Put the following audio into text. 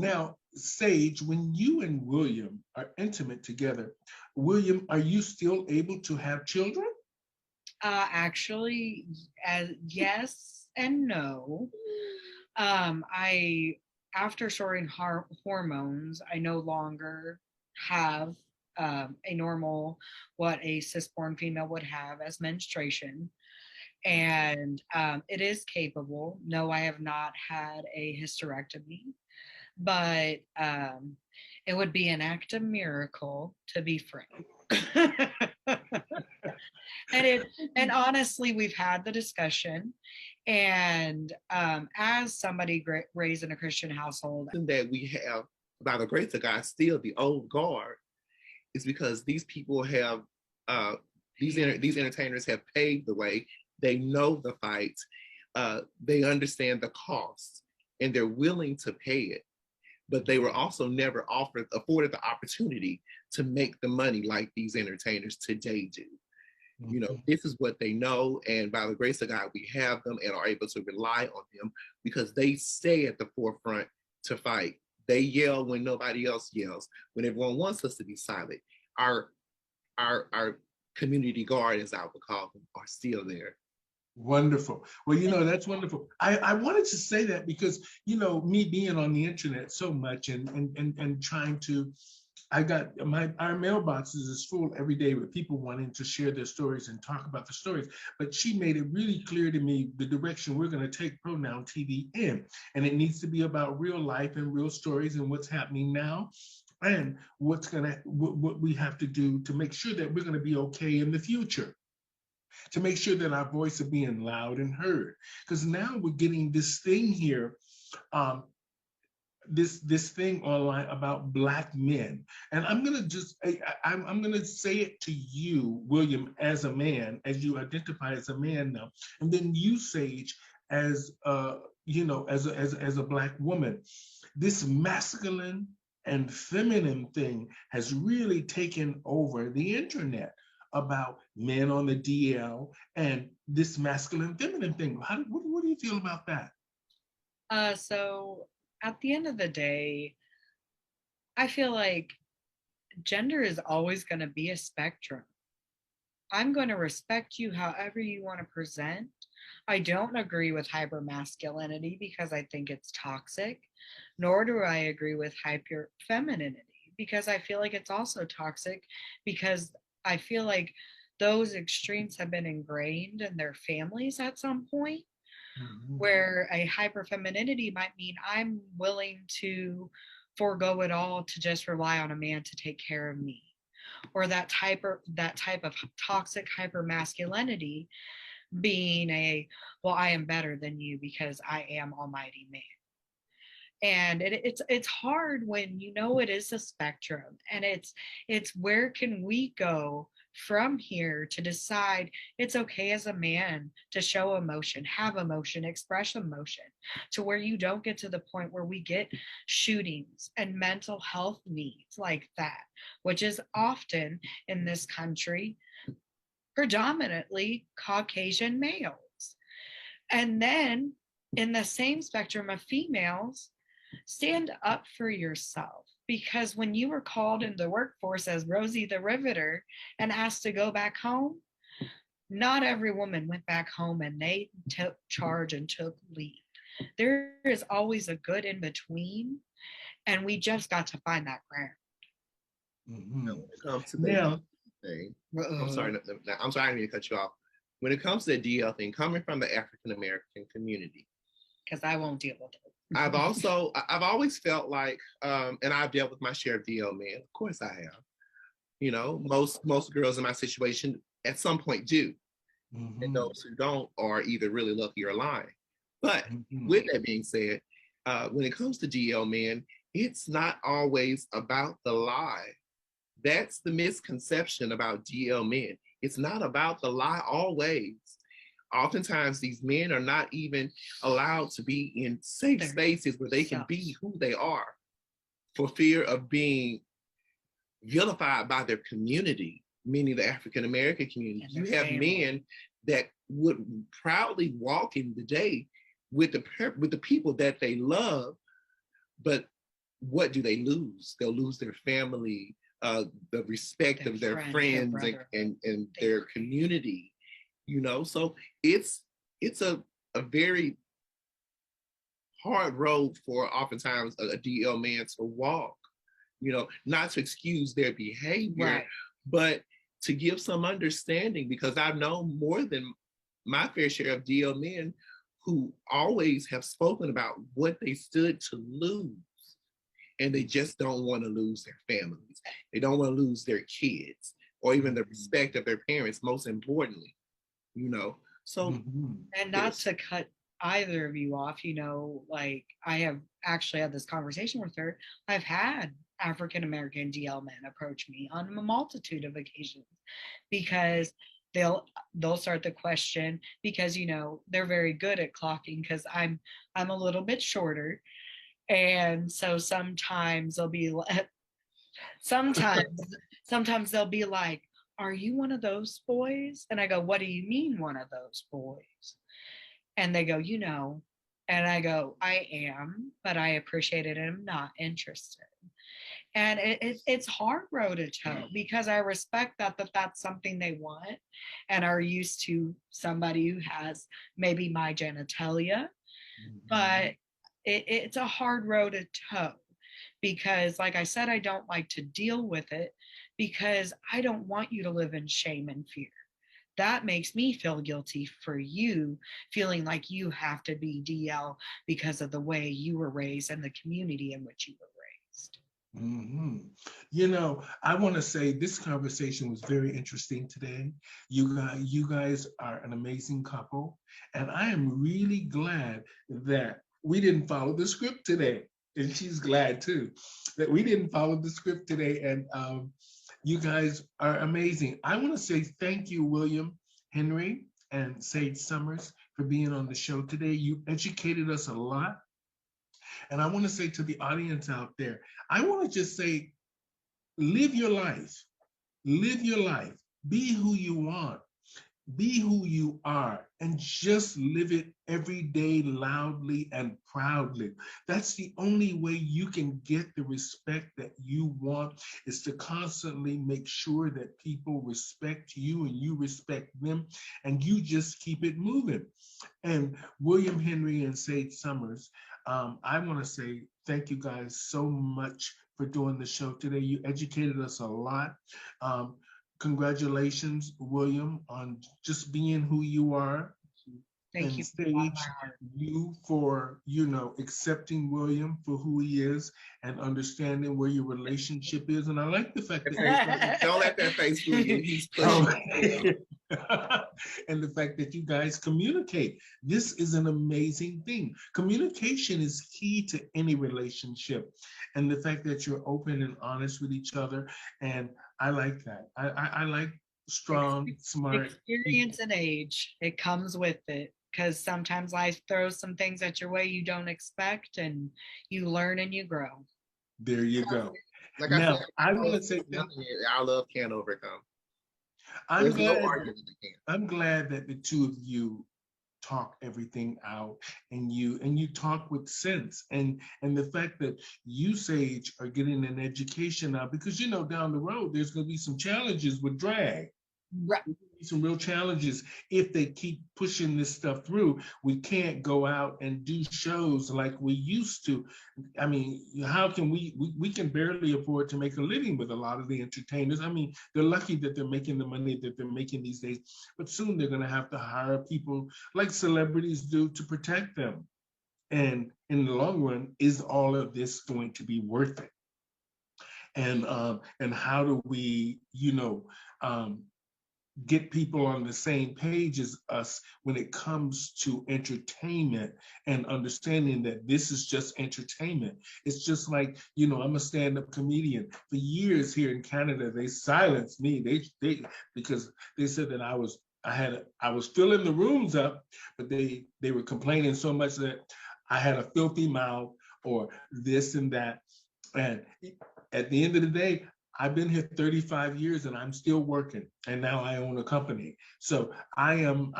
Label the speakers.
Speaker 1: Now, Sage, when you and William are intimate together, William, are you still able to have children?
Speaker 2: Actually, yes and no. I After starting hormones, I no longer have a normal what a cisborn female would have as menstruation, and it is capable. No, I have not had a hysterectomy, but it would be an act of miracle to be frank. and it and honestly, we've had the discussion, and as somebody raised in a Christian household,
Speaker 3: That we have, by the grace of God, still the old guard, is because these people have uh, these entertainers have paved the way. They know the fight. They understand the cost, and they're willing to pay it. But they were also never afforded the opportunity to make the money like these entertainers today do. You know, this is what they know, and by the grace of God, we have them and are able to rely on them because they stay at the forefront to fight. They yell when nobody else yells, when everyone wants us to be silent. Our our community guard, as I would call them, are still there.
Speaker 1: Wonderful. Well, that's wonderful. I wanted to say that because, me being on the internet so much and trying to, I got our mailboxes is full every day with people wanting to share their stories and talk about the stories. But she made it really clear to me the direction we're going to take Pronoun TV in. And it needs to be about real life and real stories and what's happening now and what we have to do to make sure that we're going to be okay in the future, to make sure that our voice are being loud and heard. Because now we're getting this thing here, um, this thing online about Black men, and I'm gonna just I'm gonna say it to you, William, as a man, as you identify as a man now, and then you, Sage, as as a Black woman. This masculine and feminine thing has really taken over the internet about men on the DL and this masculine feminine thing. What do you feel about that?
Speaker 2: so at the end of the day, I feel like gender is always going to be a spectrum. I'm going to respect you however you want to present. I don't agree with hypermasculinity because I think it's toxic, nor do I agree with hyper femininity because I feel like it's also toxic because I feel like those extremes have been ingrained in their families at some point,
Speaker 1: Mhm.
Speaker 2: where a hyper femininity might mean I'm willing to forego it all to just rely on a man to take care of me, or that type of toxic hyper masculinity being a, well, I am better than you because I am almighty man. And it's hard when it is a spectrum, and it's where can we go from here to decide it's okay as a man to show emotion, have emotion, express emotion, to where you don't get to the point where we get shootings and mental health needs like that, which is often in this country predominantly Caucasian males. And then in the same spectrum of females, stand up for yourself. Because when you were called in the workforce as Rosie the Riveter and asked to go back home, not every woman went back home and they took charge and took lead. There is always a good in between, and we just got to find that ground.
Speaker 3: Now,
Speaker 1: Mhm.
Speaker 3: when it comes to the
Speaker 1: Now,
Speaker 3: thing, I'm
Speaker 2: Uh,
Speaker 3: sorry, I'm sorry, I didn't mean to cut you off. When it comes to the DL thing, coming from the African American community,
Speaker 2: because I won't deal with it.
Speaker 3: I've always felt like, and I've dealt with my share of DL men. Of course, I have. You know, most girls in my situation at some point do, and
Speaker 1: mhm,
Speaker 3: those who don't are either really lucky or lying. But
Speaker 1: mhm.
Speaker 3: with that being said, when it comes to DL men, it's not always about the lie. That's the misconception about DL men. It's not about the lie always. Oftentimes, these men are not even allowed to be in safe
Speaker 2: There.
Speaker 3: spaces where they can
Speaker 2: So,
Speaker 3: be who they are for fear of being vilified by their community, meaning the African American community.
Speaker 2: and
Speaker 3: You
Speaker 2: their
Speaker 3: have
Speaker 2: family.
Speaker 3: men that would proudly walk in the day with the people that they love, but what do they lose? They'll lose their family, the respect
Speaker 2: Their
Speaker 3: of their
Speaker 2: friend, their
Speaker 3: friends and,
Speaker 2: brother.
Speaker 3: and their community, you know. So it's a very hard road for oftentimes a DL man to walk, you know, not to excuse their behavior,
Speaker 2: Right.
Speaker 3: but to give some understanding, because I've known more than my fair share of DL men who always have spoken about what they stood to lose. And they just don't want to lose their families. They don't want to lose their kids or even the respect of their parents, most importantly, you know. So,
Speaker 2: and not to cut either of you off, you know, like I have actually had this conversation with her. I've had African American DL men approach me on a multitude of occasions because they'll start the question because, you know, they're very good at clocking because I'm a little bit shorter. And so sometimes they'll be sometimes they'll be like, are you one of those boys? And I go, what do you mean one of those boys? And they go, you know, and I go, I am, but I appreciate it and I'm not interested. And it's hard row to toe because I respect that that's something they want and are used to somebody who has maybe my genitalia, but it's a hard row to toe because, like I said, I don't like to deal with it because I don't want you to live in shame and fear. That makes me feel guilty for you feeling like you have to be DL because of the way you were raised and the community in which you were raised.
Speaker 1: You know, I want to say this conversation was very interesting today. You guys are an amazing couple, and I am really glad that we didn't follow the script today. And she's glad too that we didn't follow the script today. And you guys are amazing. I want to say thank you, William Henry and Sage Summers, for being on the show today. You educated us a lot. And I want to say to the audience out there, I want to just say, live your life. Live your life. Be who you want. Be who you are, and just live it every day loudly and proudly. That's the only way you can get the respect that you want, is to constantly make sure that people respect you and you respect them, and you just keep it moving. And William Henry and Sage Summers, I want to say thank you guys so much for doing the show today. You educated us a lot. Congratulations, William, on just being who you are.
Speaker 2: Thank
Speaker 1: And
Speaker 2: you.
Speaker 1: Sage, you for, you know, accepting William for who he is and understanding where your relationship is. And I like the fact that
Speaker 3: don't let that face fool you. He's pushing.
Speaker 1: and the fact that you guys communicate. This is an amazing thing. Communication is key to any relationship. And the fact that you're open and honest with each other. And I like that. I like strong, smart
Speaker 2: experience
Speaker 1: people.
Speaker 2: and age. It comes with it because sometimes life throws some things at your way you don't expect, and you learn and you grow.
Speaker 1: There you go.
Speaker 3: Like
Speaker 1: Now,
Speaker 3: I said,
Speaker 1: I want to say
Speaker 3: our love can't overcome.
Speaker 1: I'm glad that the two of you talk everything out, and you talk with sense, and the fact that you, Sage, are getting an education now, because you know down the road there's going to be some challenges with drag.
Speaker 2: Right.
Speaker 1: Some real challenges if they keep pushing this stuff through. We can't go out and do shows like we used to. I mean, how can we can barely afford to make a living with a lot of the entertainers. I mean, they're lucky that they're making the money that they're making these days, but soon they're going to have to hire people like celebrities do to protect them. And in the long run, is all of this going to be worth it? And how do we, get people on the same page as us when it comes to entertainment, and understanding that this is just entertainment. It's just like, I'm a stand-up comedian. For years here in Canada, they silenced me. They because they said that I was filling the rooms up, but they were complaining so much that I had a filthy mouth or this and that. And at the end of the day, I've been here 35 years and I'm still working, and now I own a company. So I am